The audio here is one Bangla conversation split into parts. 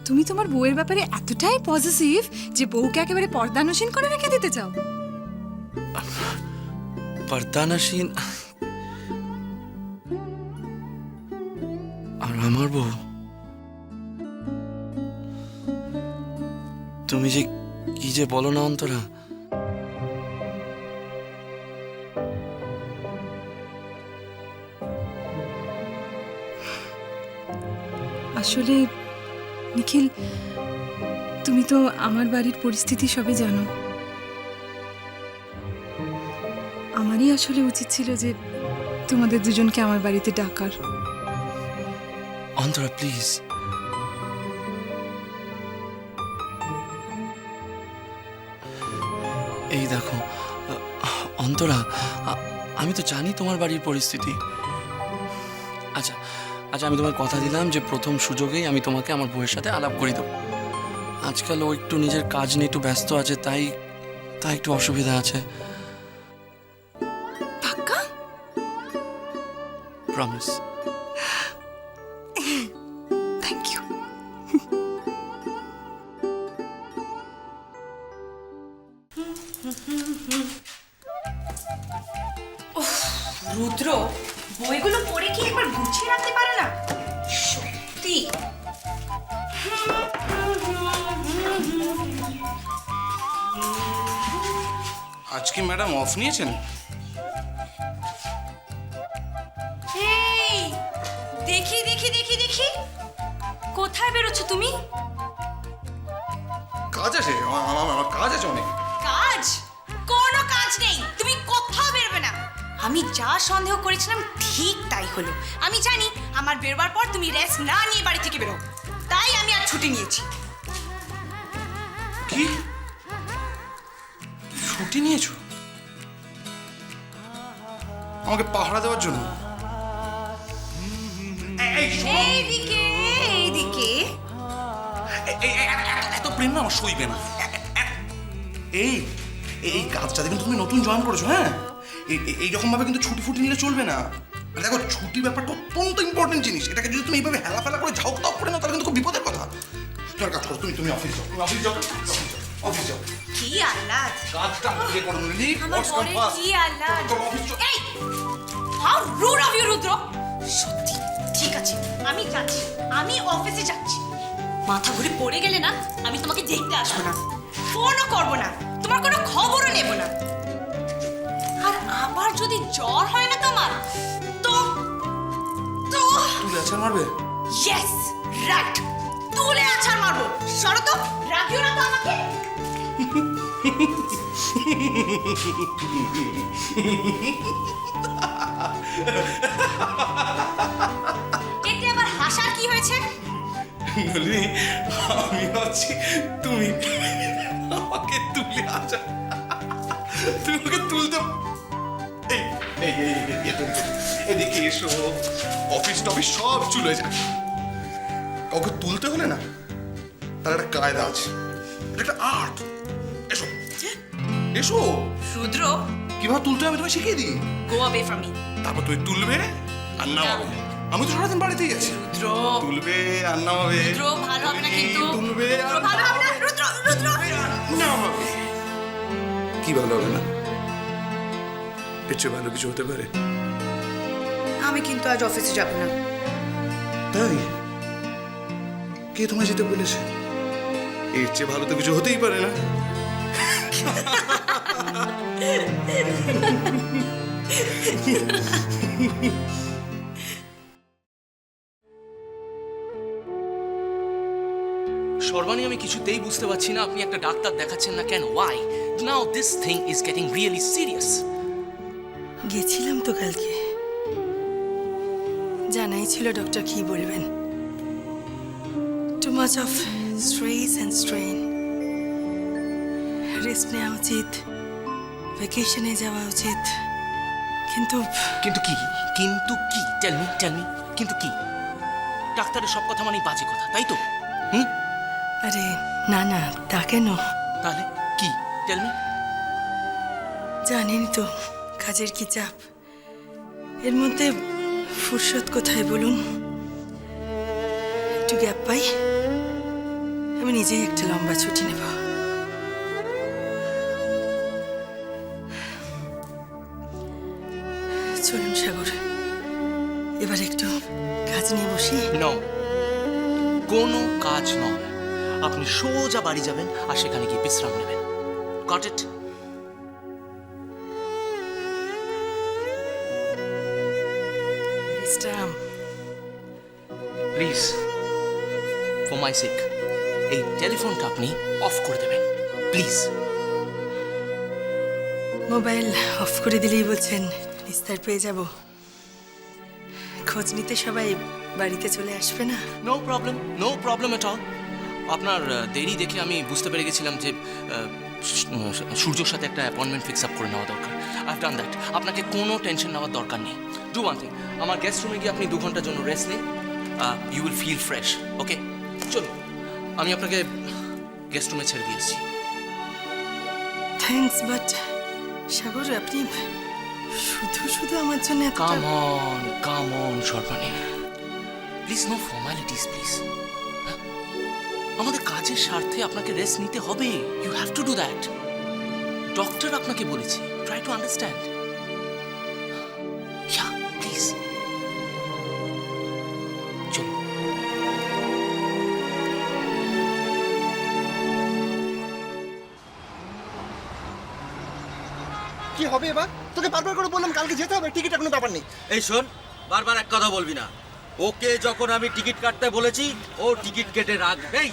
তুমি তোমার বউয়ের ব্যাপারে এতটাই পজিটিভ যে বউকে একেবারে পর্দানসীন করে রেখে দিতে চাও। পর্দানসীন আর আমার বউ, তুমি যে কি যে বলো না অন্তরা। আসলে নিখিল, তুমি তো আমার বাড়ির পরিস্থিতি সবই জানো। আমারই আসলে উচিত ছিল যে তোমাদের দুজনকে আমার বাড়িতে ডাকার। অন্তরা প্লিজ, এই দেখো অন্তরা, আমি তো জানি তোমার বাড়ির পরিস্থিতি। আচ্ছা আচ্ছা, আমি তোমায় কথা দিলাম যে প্রথম সুযোগেই আমি তোমাকে আমার বউয়ের সাথে আলাপ করে দেবো। আজকাল ও একটু নিজের কাজ নিয়ে একটু ব্যস্ত আছে, তাই তাই একটু অসুবিধা আছে। পাক্কা? প্রমিস। Thank you. রুদ্র, বইগুলো পড়ে কি একবার গুছিয়ে রাখতে পারে না? সত্যি আজকে ম্যাডাম অফ নিয়েছেন? এই দেখি দেখি দেখি দেখি, কোথায় বেরোচ্ছ তুমি? কাজ আছে, আমার কাজ আছে অনেক। কাজ? কোনো কাজ নেই, তুমি কোথাও বেরোবে না। আমি যা সন্দেহ করেছিলাম ঠিক তাই হলো। আমি জানি আমার বেরোবার পর তুমি রেস্ট না নিয়ে বাড়ি থেকে বেরো, তাই আমি আর ছুটি নিয়েছি। কি ছুটি নিয়েছো আমাকে পাহারা দেওয়ার জন্য? এইদিকে এইদিকে। এত প্রেম না আমার সইবে না। এই এই কাজটা কিন্তু তুমি নতুন জয়েন করেছো, হ্যাঁ? এইরকম ভাবে কিন্তু ছুটি ফুটি নিলে চলবে না। দেখো, ছুটি ব্যাপারটা অত্যন্ত ইম্পর্টেন্ট জিনিস। এটাকে যদি তুমি এইভাবে হেলাফেলা করে ঝাউক তাও করে না, তাহলে কিন্তু খুব বিপদের কথা। তোমার কাজ করো, তুমি অফিস যাও, তুমি অফিস যাও, অফিস যাও। কি আহ্লাদ! কাজটা আগে করো নিলি। আমার বরের কি আহ্লাদ! এই, হাউ রুড অফ ইউ রুদ্র! সত্যি, ঠিক আছে, আমি যাচ্ছি, আমি অফিসে যাচ্ছি। মাথা ঘুরে পড়ে গেলে না, আমি তোমাকে দেখতে আসবো না, ফোনও করবো না, তোমার কোনো খবরও নেব না। আর আবার যদি জ্বর হয় না তোমার, তো তো তুলে আছাড় মারবে? ইয়েস, রাইট, তুলে আছাড় মারবো। সরো তো, রাখিও না তো আমাকে। এতে আবার হাসার কি হয়েছে? নলিনী, আমি ভাবছি তুমি আমাকে তুলে আছো, তুমি আমাকে তুলতে। এই এই এই এদিকে এসো। অফিস টফিস সব চলে যায়, কাউকে তুলতে হলে না তার একটা কায়দা আছে, এটা একটা আর্ট। এসো এসো। রুদ্র, কিভাবে তুলতে হবে আমি তোমায় শিখিয়ে দিই। Go away from me. তারপর তুমি তুলবে আর নামাবে। আমি তো সারাদিন বাড়িতেই আছি। রুদ্র, তুলবে আর নামাবে। রুদ্র, ভালো হবে না কিন্তু। তুলবে আর ভালো হবে না, রুদ্র, রুদ্র। নামাবে। কি ভালো হবে না? এর চেয়ে ভালো কিছু হতে পারে? আমি কিন্তু আজ অফিসে যাব না। তাই? কে তোমায় যেতে বলেছে? এর চেয়ে ভালো তো কিছু হতেই পারে না। সর্বাণী, আমি কিছুতেই বুঝতে পারছি না আপনি একটা ডাক্তার দেখাচ্ছেন না কেন? Why? Now this thing is getting really serious. গেছিলাম তো কালকে, জানাই ছিল ডক্টর কি বলবেন। Too much of stress and strain, rest নেওয়া উচিত, ভ্যাকেশনে যাওয়া উচিত। কিন্তু কিন্তু কি? কিন্তু কি? টেল মি, টেল মি, কিন্তু কি? ডাক্তারের সব কথা মানে বাজে কথা, তাই তো? হুম? আরে না না, তা কেন? তাহলে কি? Tell me. জানেনই তো কাজের কি চাপ, এর মধ্যে ফুরসত কোথায় বলুন? একটু গ্যাপ পাই, নিজেই একটা লম্বা ছুটি নেব। চলুন সাগর, এবার একটু কাজ নিয়ে বসি। নো, কোনো কাজ নয়। আপনি সোজা বাড়ি যাবেন আর সেখানে গিয়ে বিশ্রাম নেবেন। Got it? বিশ্রাম? প্লিজ, ফর মাই সেক, এই টেলিফোনটা আপনি অফ করে দেবেন প্লিজ। মোবাইল অফ করে দিলেই বলছেন নিস্তার পেয়ে যাব? খোঁজ নিতে সবাই বাড়িতে চলে আসবে না? No problem at all. আপনার দেরি দেখে আমি বুঝতে পেরে গেছিলাম যে সূর্যর সাথে একটা অ্যাপয়েন্টমেন্ট ফিক্স আপ করে নেওয়া দরকার। I done that. আপনাকে কোনো টেনশন নেওয়ার দরকার নেই। ডু ওয়ান থিং, আমার গেস্ট রুমে গিয়ে আপনি 2 ঘন্টার জন্য রেস্ট নিন। You will feel fresh. Okay, চলুন, আমি আপনাকে গেস্ট রুমে ছেড়ে দিয়ে এসেছি। থ্যাঙ্কস, বাট সাগর আপনি শুধু শুধু আমার জন্য come on Sarbani, please, no formalities please. আমাদের কাজের স্বার্থে আপনাকে রেস্ট নিতে হবে। You have to do that. Doctor আপনাকে বলেছে, try to understand. Yeah, please চলুন। কি হবে এবার? তোকে বারবার করে বললাম কালকে যেতে হবে, টিকিটের কোনো ব্যাপার নেই। এই শোন, বারবার এক কথা বলবি না। ওকে যখন আমি টিকিট কাটতে বলেছি, ও টিকিট কেটে রাখবেই।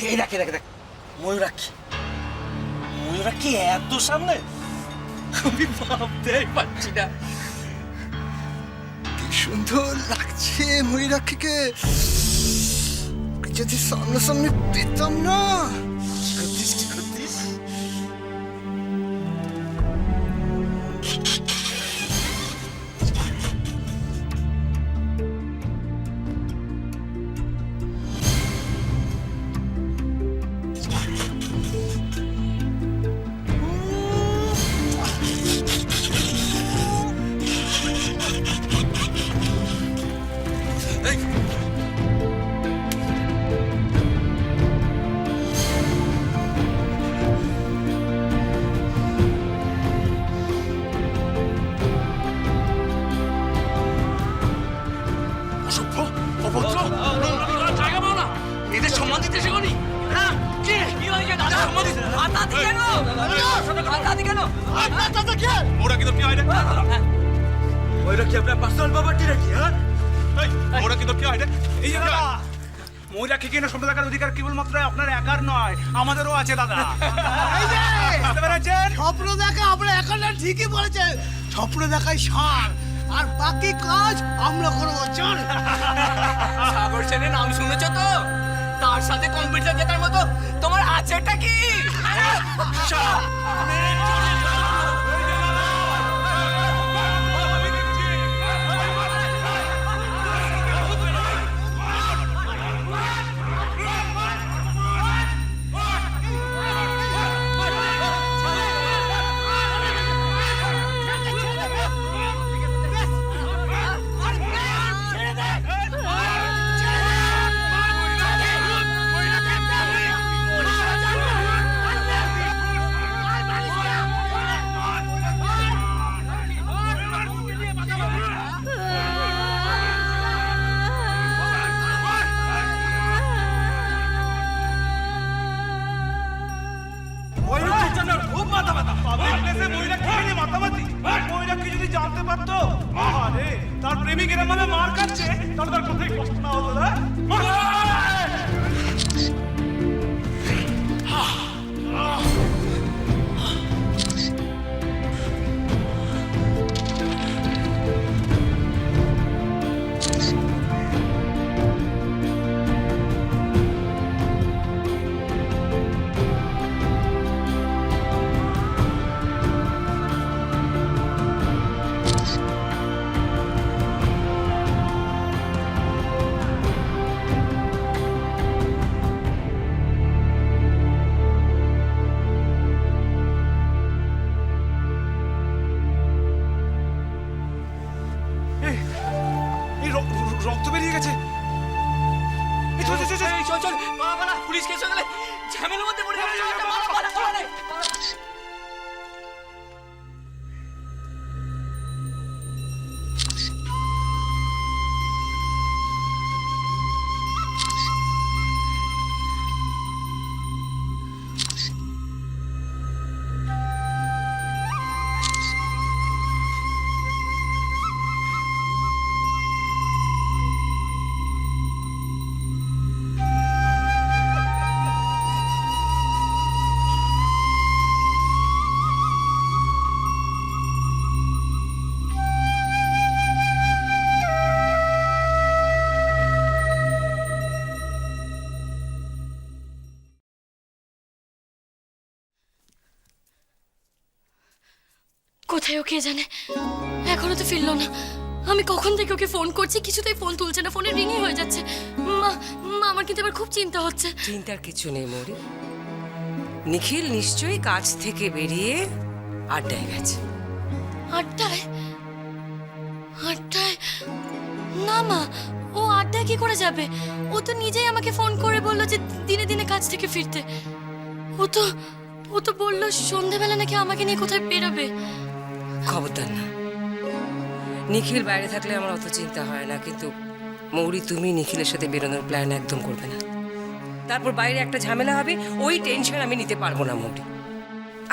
এই রাখে রাখে দেখ, ময়ূরাক্ষী ময়ূরাক্ষী এত সামনে আমি ভাবতেই পারছি না। কি সুন্দর লাগছে ময়ূরাক্ষীকে, যদি সামনাসামনি পেতাম না। কি করতিস? এদের সম্মান দিতে শেখনি? কি হয়েছে দাদা? ওরা কিন্তু কি হয় রে? ওইটা কি আপনার পার্সোনাল প্রপার্টি নাকি? হ্যাঁ, ওরা কিন্তু কি হয় রে? এই যে দাদা, মহিলাকে কিনে স্বপ্ন দেখার অধিকার কেবলমাত্র আপনার একার নয়, আমাদেরও আছে দাদা। বুঝতে পেরেছেন? স্বপ্ন দেখা আমরা এখন ঠিকই বলেছে, স্বপ্ন দেখাই সার, আর বাকি কাজ আমরা করবো। চল। সাগর সেনের নাম শুনেছ তো? তার সাথে কম্পিটিশন জেতার মতো তোমার আছেটা কি? মহিলাকে যদি জানতে পারতো, আরে তার প্রেমিক এরকম ভাবে মার খাচ্ছে, তাহলে তার কোথায় কষ্ট না হতো না? ঝামেলার মধ্যে পড়ে যাবে। কোথায় ও কে জানে, এখনো তো ফিরলো না। আমি কখন থেকে ওকে ফোন করছি, কিছুতেই ফোন তুলছে না, ফোনে রিংই হয়ে যাচ্ছে। মা মা আমার কিন্তু এবার খুব চিন্তা হচ্ছে। চিন্তার কিছু নেই মৌরি, নিখিল নিশ্চয়ই কাজ থেকে বেরিয়ে আড্ডায় গেছে। আড্ডায়? আড্ডায়? না মা, ও আড্ডায় কি করে যাবে? ও তো নিজেই আমাকে ফোন করে বললো যে দিনে দিনে কাজ থেকে ফিরতে। ও তো বললো সন্ধেবেলা নাকি আমাকে নিয়ে কোথায় বেরোবে। খবরদার না, নিখিল বাইরে থাকলে আমার অত চিন্তা হয় না, কিন্তু মৌরি তুমি নিখিলের সাথে বেরোনোর প্ল্যান একদম করবে না। তারপর বাইরে একটা ঝামেলা হবে, ওই টেনশন আমি নিতে পারবো না মৌরি।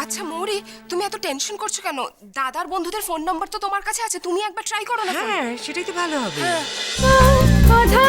আচ্ছা মৌরি, তুমি এত টেনশন করছো কেন? দাদার বন্ধুদের ফোন নাম্বার তো তোমার কাছে আছে, তুমি একবার ট্রাই করো না। হ্যাঁ, সেটাই তো ভালো হবে। কথা